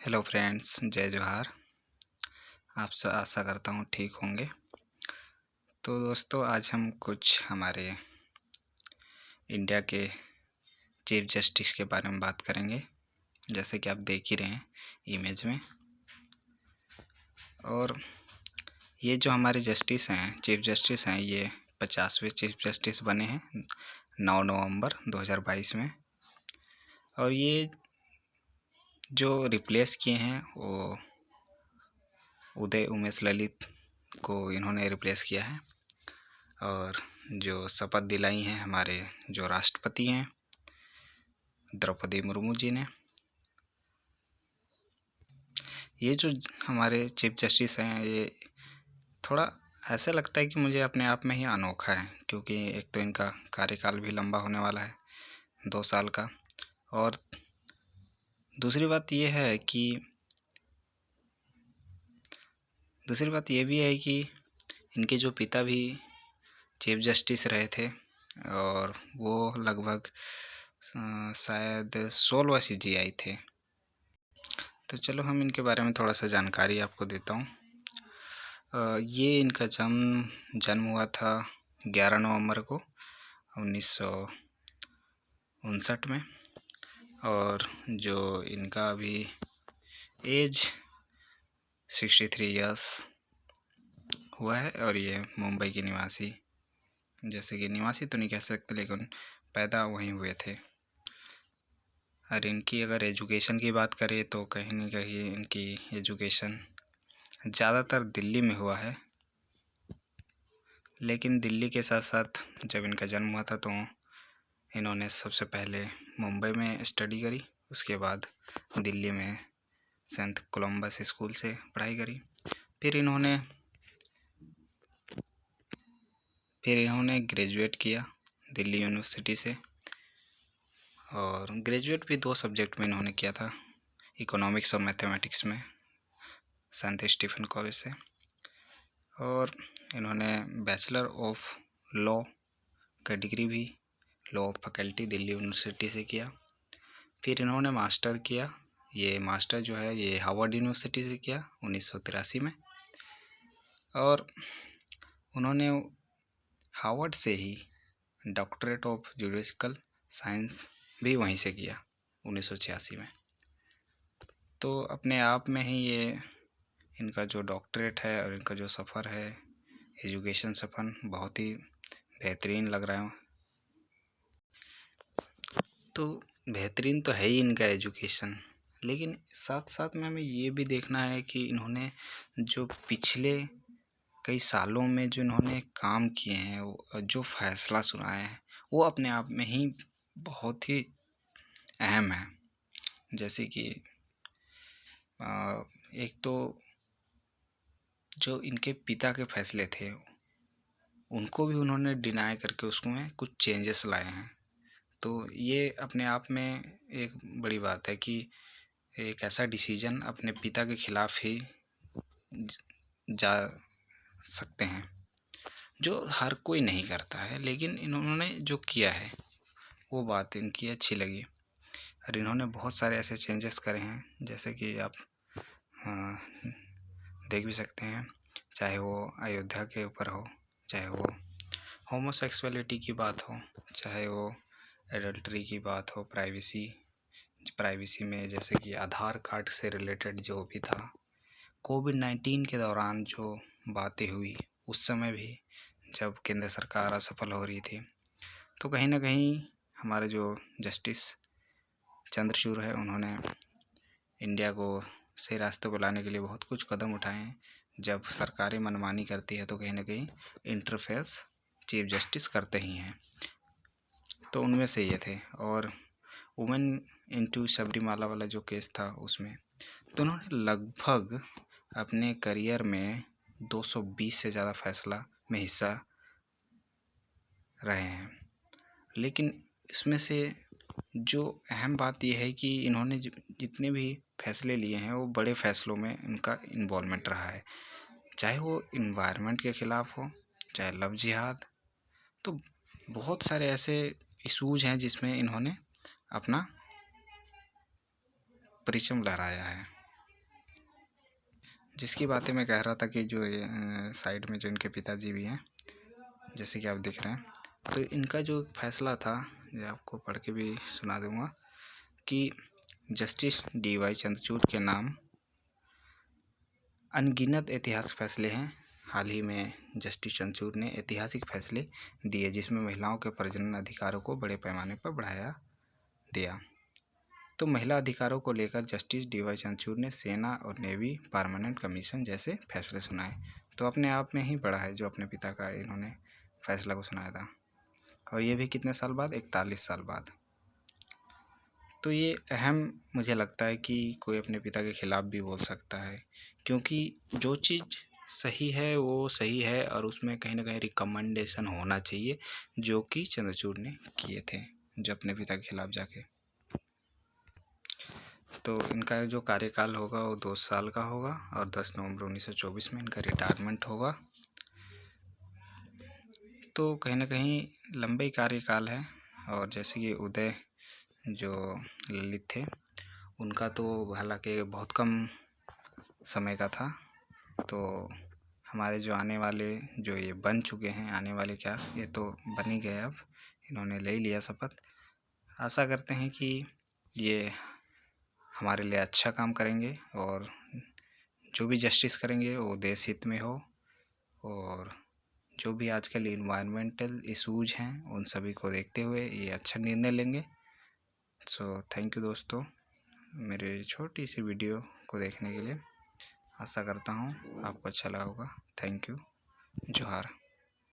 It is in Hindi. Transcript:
हेलो फ्रेंड्स, जय जोहार। आप सब आशा करता हूँ ठीक होंगे। तो दोस्तों, आज हम कुछ हमारे इंडिया के चीफ जस्टिस के बारे में बात करेंगे, जैसे कि आप देख ही रहे हैं इमेज में। और ये जो हमारे जस्टिस हैं, चीफ जस्टिस हैं, ये 50वें चीफ जस्टिस बने हैं 9 नवंबर 2022 में। और ये जो रिप्लेस किए हैं वो उदय उमेश ललित को इन्होंने रिप्लेस किया है। और जो शपथ दिलाई हैं हमारे जो राष्ट्रपति हैं द्रौपदी मुर्मू जी ने। ये जो हमारे चीफ जस्टिस हैं, ये थोड़ा ऐसा लगता है कि मुझे अपने आप में ही अनोखा है, क्योंकि एक तो इनका कार्यकाल भी लंबा होने वाला है 2 साल का। और दूसरी बात ये भी है कि इनके जो पिता भी चीफ जस्टिस रहे थे, और वो लगभग शायद 16वां CJI थे। तो चलो हम इनके बारे में थोड़ा सा जानकारी आपको देता हूँ। ये इनका जन्म हुआ था 11 नवंबर को 1959 में। और जो इनका अभी एज 63 ईयर्स हुआ है। और ये मुंबई के निवासी, जैसे कि निवासी तो नहीं कह सकते, लेकिन पैदा वहीं हुए थे। और इनकी अगर एजुकेशन की बात करें तो कहीं ना कहीं इनकी एजुकेशन ज़्यादातर दिल्ली में हुआ है। लेकिन दिल्ली के साथ साथ जब इनका जन्म हुआ था तो इन्होंने सबसे पहले मुंबई में स्टडी करी, उसके बाद दिल्ली में सेंट कोलंबस स्कूल से पढ़ाई करी। फिर इन्होंने ग्रेजुएट किया दिल्ली यूनिवर्सिटी से। और ग्रेजुएट भी 2 सब्जेक्ट में इन्होंने किया था, इकोनॉमिक्स और मैथमेटिक्स में, सेंट स्टीफन कॉलेज से। और इन्होंने बैचलर ऑफ लॉ का डिग्री भी लॉ फैकल्टी दिल्ली यूनिवर्सिटी से किया। फिर इन्होंने मास्टर किया, ये मास्टर जो है ये हार्वर्ड यूनिवर्सिटी से किया 1983 में। और उन्होंने हार्वर्ड से ही डॉक्टरेट ऑफ जुडिशल साइंस भी वहीं से किया 1986 में। तो अपने आप में ही ये इनका जो डॉक्टरेट है और इनका जो सफ़र है, एजुकेशन सफ़र बहुत ही बेहतरीन लग रहा है। तो बेहतरीन तो है ही इनका एजुकेशन, लेकिन साथ साथ में हमें ये भी देखना है कि इन्होंने जो पिछले कई सालों में जो इन्होंने काम किए हैं, जो फैसला सुनाए हैं, वो अपने आप में ही बहुत ही अहम है। जैसे कि एक तो जो इनके पिता के फैसले थे उनको भी उन्होंने डिनाई करके उसमें कुछ चेंजेस लाए हैं। तो ये अपने आप में एक बड़ी बात है कि एक ऐसा डिसीजन अपने पिता के खिलाफ ही जा सकते हैं, जो हर कोई नहीं करता है, लेकिन इन्होंने जो किया है वो बात इनकी अच्छी लगी। और इन्होंने बहुत सारे ऐसे चेंजेस करे हैं, जैसे कि आप देख भी सकते हैं, चाहे वो अयोध्या के ऊपर हो, चाहे वो होमोसेक्सुअलिटी की बात हो, चाहे वो एडल्ट्री की बात हो, प्राइवेसी में जैसे कि आधार कार्ड से रिलेटेड जो भी था, कोविड-19 के दौरान जो बातें हुई उस समय भी जब केंद्र सरकार असफल हो रही थी, तो कहीं ना कहीं हमारे जो जस्टिस चंद्रचूड़ है उन्होंने इंडिया को सही रास्ते पर लाने के लिए बहुत कुछ कदम उठाए हैं। जब सरकारें मनमानी करती है तो कहीं ना कहीं इंटरफेस चीफ जस्टिस करते ही हैं, तो उनमें से ये थे। और वुमेन इनटू सबरीमाला वाला जो केस था उसमें तो उन्होंने लगभग अपने करियर में 220 से ज़्यादा फैसला में हिस्सा रहे हैं। लेकिन इसमें से जो अहम बात यह है कि इन्होंने जितने भी फैसले लिए हैं वो बड़े फैसलों में इनका इन्वॉल्वमेंट रहा है, चाहे वो इन्वायरमेंट के ख़िलाफ़ हो, चाहे लव जिहाद। तो बहुत सारे ऐसे इशूज़ हैं जिसमें इन्होंने अपना परिचय लहराया है। जिसकी बातें मैं कह रहा था कि जो ये साइड में जो इनके पिताजी भी हैं, जैसे कि आप दिख रहे हैं, तो इनका जो फैसला था, ये आपको पढ़ के भी सुना दूंगा कि जस्टिस डी.वाई. चंद्रचूड़ के नाम अनगिनत ऐतिहासिक फैसले हैं। हाल ही में जस्टिस चंद्रचूड़ ने ऐतिहासिक फैसले दिए जिसमें महिलाओं के प्रजनन अधिकारों को बड़े पैमाने पर बढ़ाया दिया। तो महिला अधिकारों को लेकर जस्टिस डी.वाई. चंद्रचूड़ ने सेना और नेवी परमानेंट कमीशन जैसे फैसले सुनाए। तो अपने आप में ही बड़ा है जो अपने पिता का इन्होंने फैसला को सुनाया था, और ये भी कितने साल बाद, 41 साल बाद। तो ये अहम मुझे लगता है कि कोई अपने पिता के खिलाफ़ भी बोल सकता है, क्योंकि जो चीज़ सही है वो सही है, और उसमें कहीं ना कहीं रिकमेंडेशन होना चाहिए, जो कि चंद्रचूड़ ने किए थे जो अपने पिता के खिलाफ़ जाके। तो इनका जो कार्यकाल होगा वो 2 साल का होगा, और 10 नवंबर 1924 में इनका रिटायरमेंट होगा। तो कहीं ना कहीं लंबे कार्यकाल है। और जैसे कि उदय जो ललित थे, उनका तो हालांकि बहुत कम समय का था। तो हमारे जो आने वाले जो ये बन चुके हैं, आने वाले क्या, ये तो बन ही गए, अब इन्होंने ले लिया शपथ। आशा करते हैं कि ये हमारे लिए अच्छा काम करेंगे, और जो भी जस्टिस करेंगे वो देश हित में हो, और जो भी आजकल इन्वायरमेंटल इशूज़ हैं उन सभी को देखते हुए ये अच्छा निर्णय लेंगे। सो थैंक यू दोस्तों, मेरे छोटी सी वीडियो को देखने के लिए। आशा करता हूँ आपको अच्छा लगा होगा। Thank you. जोहार।